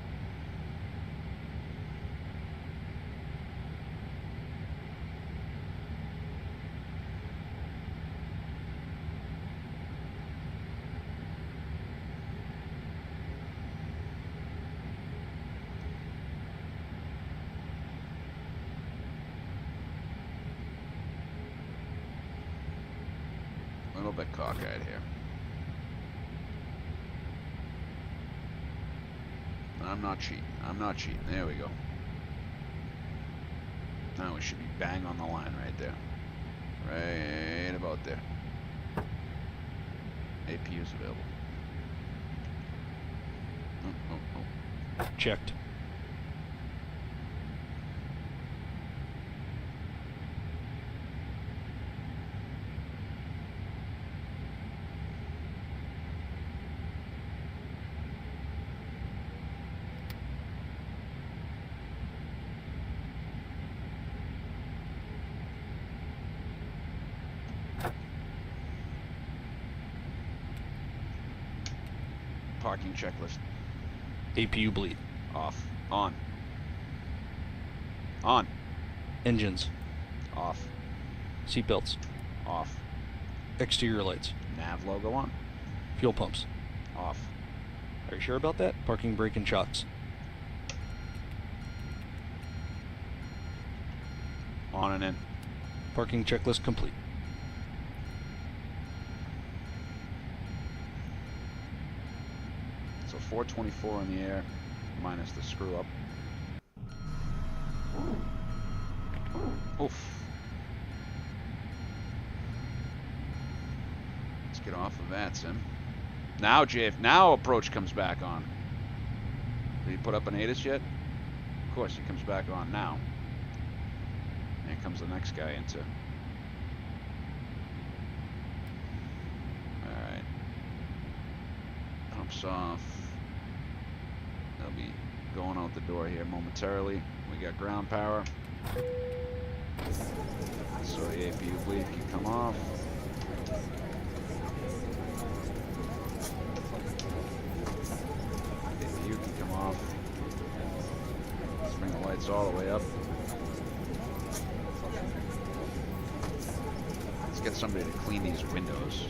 A little bit cockeyed here. I'm not cheating. I'm not cheating. There we go. Now we should be bang on the line right there. Right about there. APU is available. Oh. Checked. Parking checklist. APU bleed. Off. On. On. Engines. Off. Seatbelts. Off. Exterior lights. Nav logo on. Fuel pumps. Off. Are you sure about that? Parking brake and shocks. On and in. Parking checklist complete. So 424 in the air. minus the screw up. Oof. Let's get off of that, Sim. Now now approach comes back on. Did he put up an ATIS yet? Of course, he comes back on now. Here comes the next guy into. Alright. Pumps off. They'll be going out the door here momentarily. We got ground power. So the APU bleed can come off. APU can come off. Let's bring the lights all the way up. Let's get somebody to clean these windows.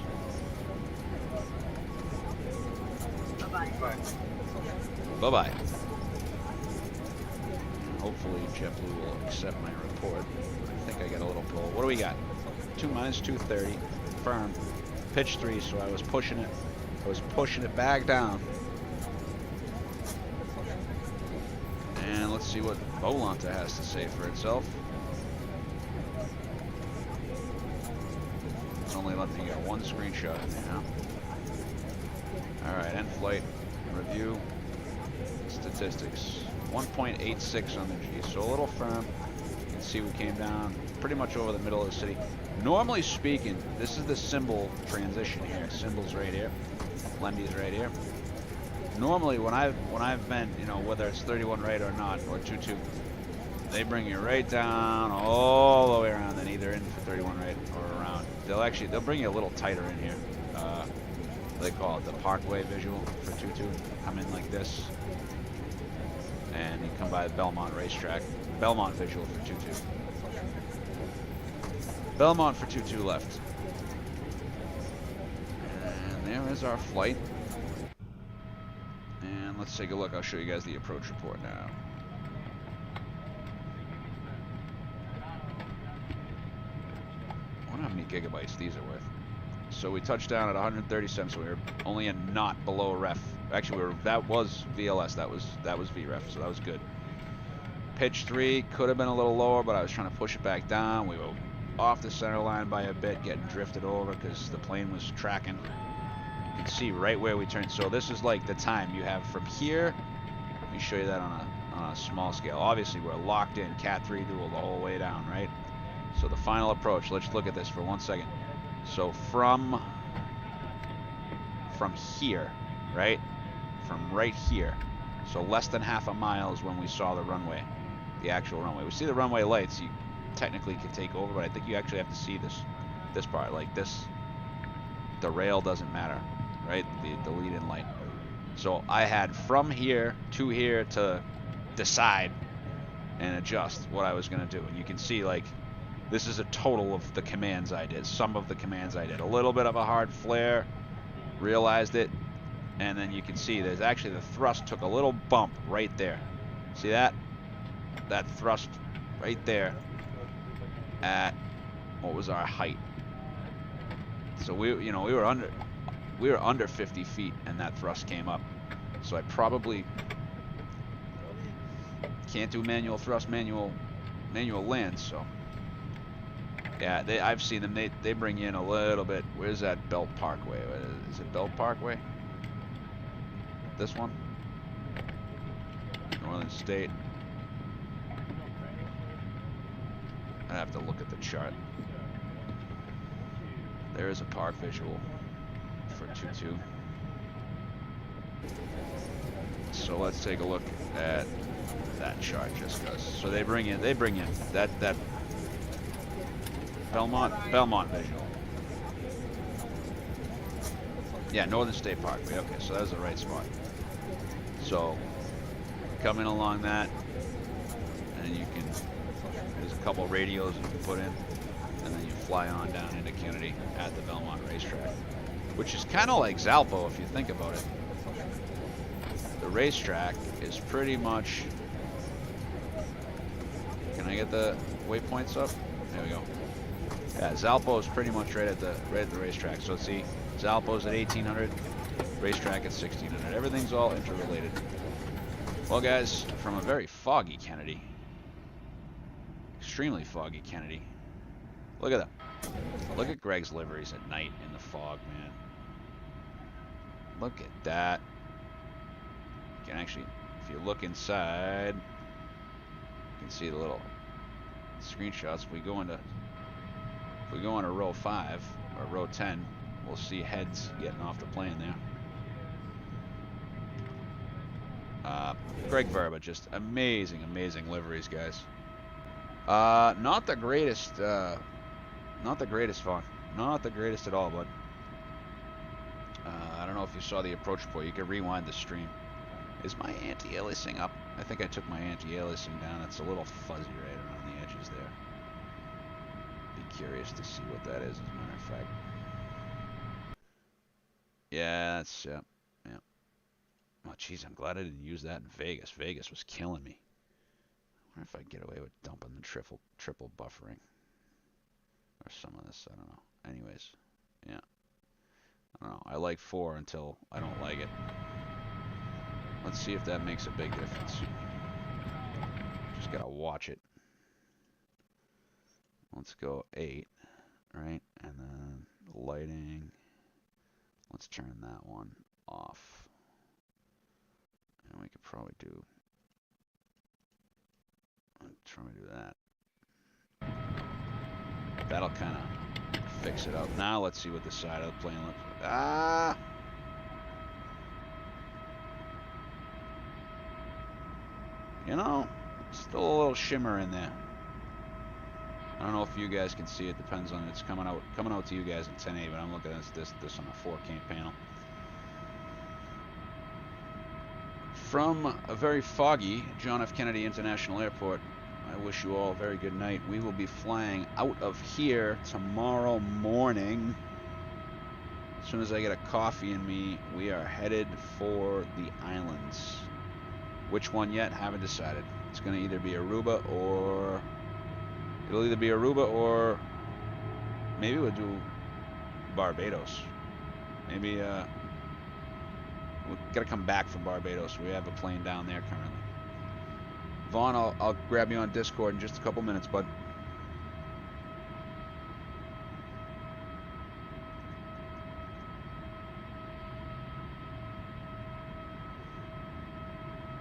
Bye-bye. Hopefully JetBlue will accept my report. I think I got a little pull. What do we got? 2 minus 230. Firm. Pitch 3, so I was pushing it. I was pushing it back down. And let's see what Volanta has to say for itself. It's only letting me get one screenshot in there now. Alright, end flight. Review. Statistics. 1.86 on the G, so a little firm. You can see we came down pretty much over the middle of the city. Normally speaking, this is the symbol transition here. Symbols right here. Lendy's right here. Normally when I've been, you know, whether it's 31 right or not, or 22, they bring you right down all the way around, then either in for 31 right or around. They'll bring you a little tighter in here. They call it the Parkway visual for 22. Come in like this. And you come by the Belmont racetrack. Belmont visual for 22. Belmont for 22 left. And there is our flight. And let's take a look. I'll show you guys the approach report now. I wonder how many gigabytes these are worth. So we touched down at 137, so we were only a knot below ref. Actually, that was VLS, that was VREF, so that was good. Pitch 3 could have been a little lower, but I was trying to push it back down. We were off the center line by a bit, getting drifted over because the plane was tracking. You can see right where we turned. So this is like the time you have from here. Let me show you that on a small scale. Obviously, we're locked in Cat 3 dual the whole way down, right? So the final approach, let's look at this for 1 second. So from here, right? From right here. So less than half a mile is when we saw the runway, the actual runway. We see the runway lights, you technically could take over, but I think you actually have to see this part, like this. The rail doesn't matter, right? The lead-in light. So I had from here to decide and adjust what I was gonna do. And you can see, like, this is a total of the commands I did. Some of the commands I did. A little bit of a hard flare, realized it, and then you can see there's actually the thrust took a little bump right there. See that? That thrust right there at what was our height? So we were under 50 feet, and that thrust came up. So I probably can't do manual thrust, manual land. So yeah, I've seen them. They bring you in a little bit. Where's that Belt Parkway? Is it Belt Parkway? This one? Northern State. I'd have to look at the chart. There is a park visual for 22. So let's take a look at that chart just cause. So they bring in that Belmont visual. Yeah, Northern State Parkway. Okay, so that was the right spot. So coming along that, and you can, there's a couple radios you can put in, and then you fly on down into Kennedy at the Belmont racetrack, which is kind of like Zalpo if you think about it. The racetrack is pretty much, can I get the waypoints up? There we go. Yeah, Zalpo is pretty much right at the racetrack. So see, Zalpo's at 1800, racetrack at 1600. Everything's all interrelated. Well, guys, from a very foggy Kennedy, extremely foggy Kennedy, look at that. Look at Greg's liveries at night in the fog, man. Look at that. You can actually, if you look inside, you can see the little screenshots. If we go into row 5 or row 10, we'll see heads getting off the plane there. Greg Verba, just amazing, amazing liveries, guys. Not the greatest, Vaughn. Not the greatest at all, bud. I don't know if you saw the approach report. You can rewind the stream. Is my anti-aliasing up? I think I took my anti-aliasing down. It's a little fuzzy right around the edges there. Be curious to see what that is, as a matter of fact. Yeah, that's, yeah. Oh, jeez, I'm glad I didn't use that in Vegas. Vegas was killing me. I wonder if I can get away with dumping the triple buffering. Or some of this, I don't know. Anyways, yeah. I don't know. I like 4 until I don't like it. Let's see if that makes a big difference. Just gotta watch it. Let's go 8, right? And then lighting. Let's turn that one off. And we could probably do... try to do that. That'll kind of fix it up. Now let's see what the side of the plane looks like. Ah! You know, still a little shimmer in there. I don't know if you guys can see it. Depends on it's coming out to you guys in 1080, but I'm looking at this on a 4K panel. From a very foggy John F. Kennedy International Airport, I wish you all a very good night. We will be flying out of here tomorrow morning. As soon as I get a coffee in me, we are headed for the islands. Which one yet? Haven't decided. It's going to either be Aruba or... It'll either be Aruba or... Maybe we'll do Barbados. Maybe, we've got to come back from Barbados. We have a plane down there currently. Vaughn, I'll grab you on Discord in just a couple minutes, bud.